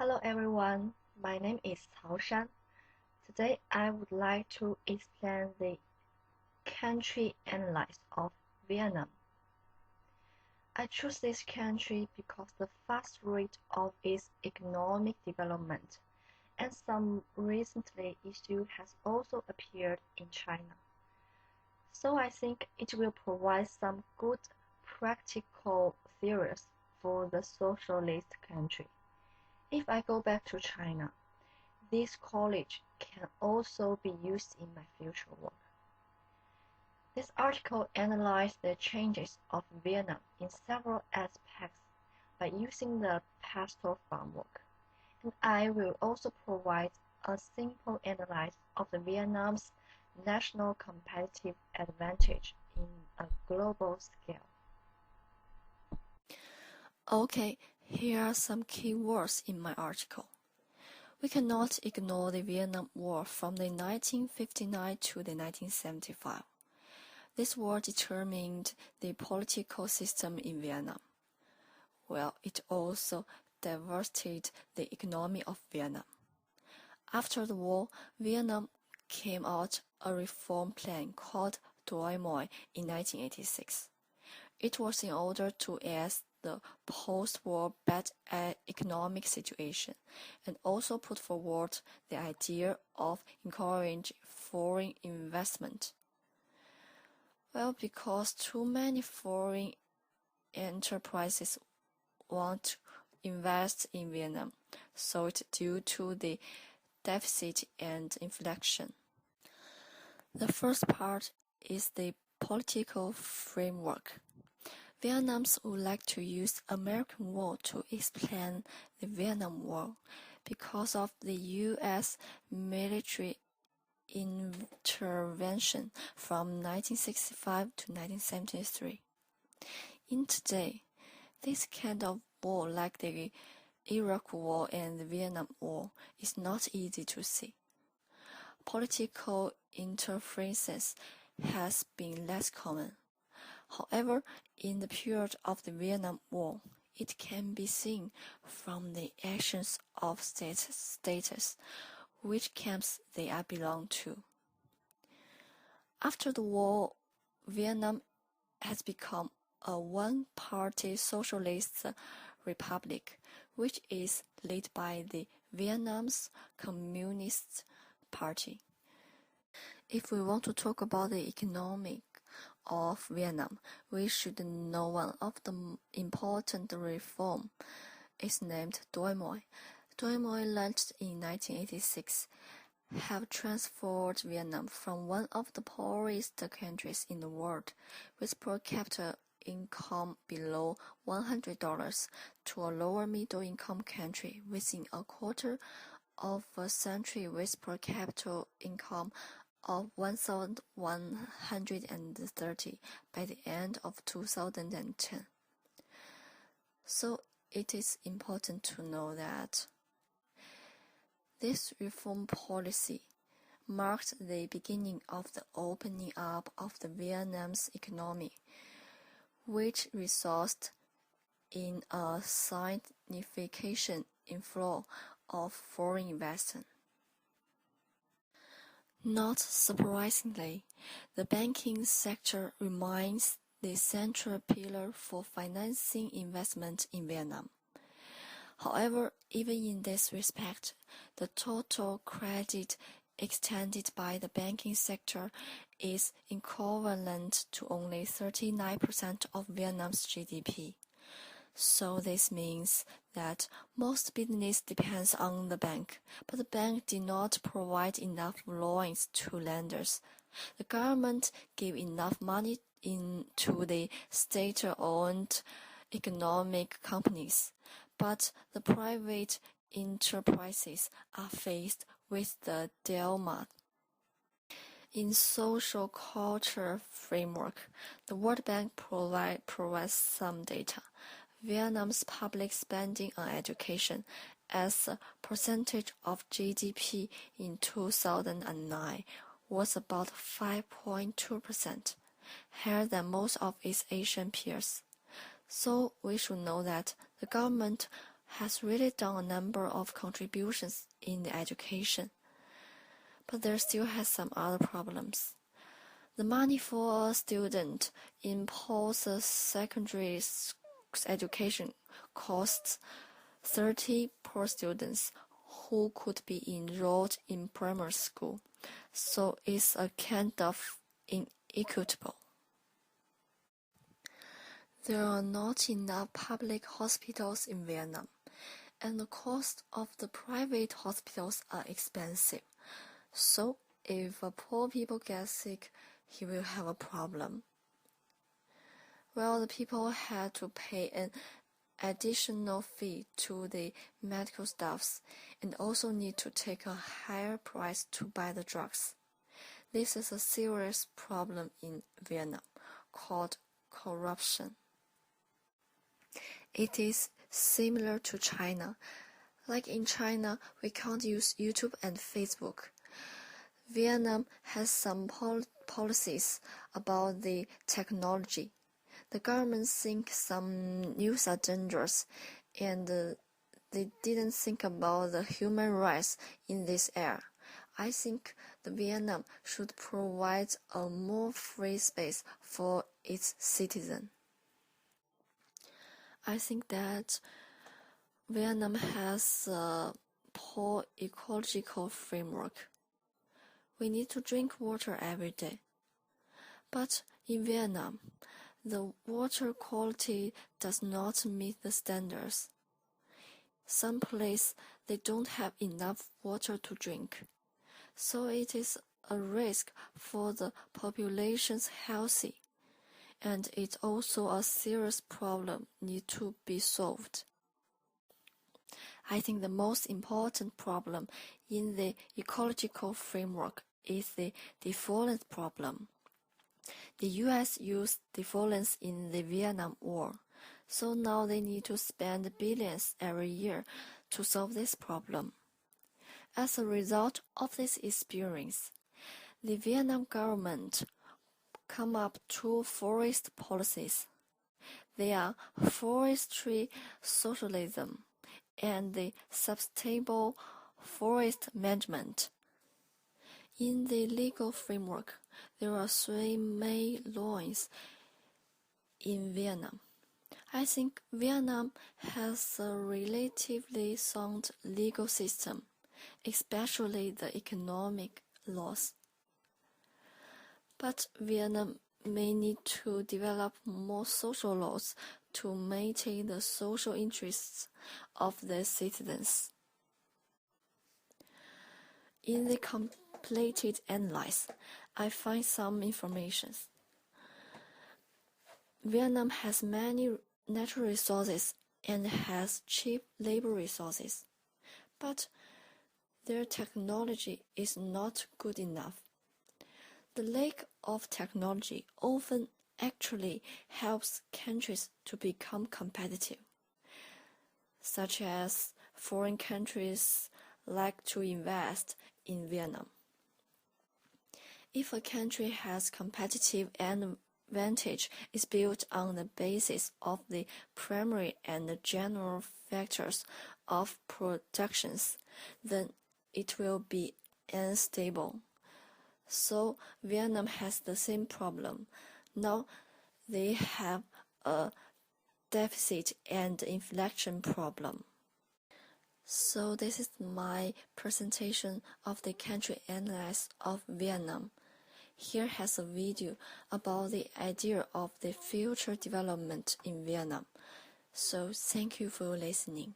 Hello everyone, my name is Cao Shan. Today I would like to explain the country analysis of Vietnam. I chose this country because the fast rate of its economic development and some recently issues has also appeared in China. So I think it will provide some good practical theories for the socialist country. If I go back to China, this college can also be used in my future work. This article analyzes the changes of Vietnam in several aspects by using the Pastel framework, and I will also provide a simple analysis of the Vietnam's national competitive advantage in a global scale. Okay, here are some key words in my article. We cannot ignore the Vietnam War from the 1959 to the 1975. This war determined the political system in Vietnam. Well, it also devastated the economy of Vietnam. After the war, Vietnam came out a reform plan called Doi Moi in 1986. It was in order to ease the post-war bad economic situation and also put forward the idea of encouraging foreign investment. Well, because too many foreign enterprises want to invest in Vietnam, so it's due to the deficit and inflation. The first part is the political framework. Vietnamans would like to use American War to explain the Vietnam War because of the U.S. military intervention from 1965 to 1973. In today, this kind of war like the Iraq War and the Vietnam War is not easy to see. Political interference has been less common. However, in the period of the Vietnam War, it can be seen from the actions of states, which camps they belong to. After the war, Vietnam has become a one-party socialist republic, which is led by the Vietnam's Communist Party. If we want to talk about the economic of Vietnam, we should know one of the important reform is named Doi Moi. Doi Moi launched in 1986 have transformed Vietnam from one of the poorest countries in the world with per capita income below $100 to a lower middle income country within a quarter of a century with per capita income of 1,130 by the end of 2010. So it is important to know that this reform policy marked the beginning of the opening up of the Vietnam's economy, which resulted in a significant inflow of foreign investment. Not surprisingly, the banking sector remains the central pillar for financing investment in Vietnam. However, even in this respect, the total credit extended by the banking sector is equivalent to only 39% of Vietnam's GDP. So this means that most business depends on the bank, but the bank did not provide enough loans to lenders. The government gave enough money into the state-owned economic companies, but the private enterprises are faced with the dilemma. In social culture framework, the World Bank provides some data. Vietnam's public spending on education as a percentage of GDP in 2009 was about 5.2%, higher than most of its Asian peers. So we should know that the government has really done a number of contributions in the education, but there still has some other problems. The money for a student in post-secondary education costs 30 per student who could be enrolled in primary school, so it's a kind of inequitable. There are not enough public hospitals in Vietnam, and the cost of the private hospitals are expensive. So if a poor people get sick, he will have a problem. Well, the people had to pay an additional fee to the medical staffs and also need to take a higher price to buy the drugs. This is a serious problem in Vietnam called corruption. It is similar to China. Like in China, we can't use YouTube and Facebook. Vietnam has some policies about the technology. The government thinks some news are dangerous, and they didn't think about the human rights in this area. I think the Vietnam should provide a more free space for its citizens. I think that Vietnam has a poor ecological framework. We need to drink water every day. But in Vietnam, the water quality does not meet the standards. Some places they don't have enough water to drink, so it is a risk for the population's health, and it's also a serious problem need to be solved. I think the most important problem in the ecological framework is the defluence problem. The US used defluence in the Vietnam War, so now they need to spend billions every year to solve this problem. As a result of this experience, the Vietnam government come up two forest policies. They are forestry socialism and the sustainable forest management. In the legal framework, there are three main laws in Vietnam. I think Vietnam has a relatively sound legal system, especially the economic laws. But Vietnam may need to develop more social laws to maintain the social interests of the citizens. In the completed analysis, I find some information. Vietnam has many natural resources and has cheap labor resources, but their technology is not good enough. The lack of technology often actually helps countries to become competitive, such as foreign countries like to invest in Vietnam. If a country has competitive advantage is built on the basis of the primary and general factors of productions, then it will be unstable. So Vietnam has the same problem. Now they have a deficit and inflation problem. So this is my presentation of the country analysis of Vietnam. Here has a video about the idea of the future development in Vietnam. So thank you for listening.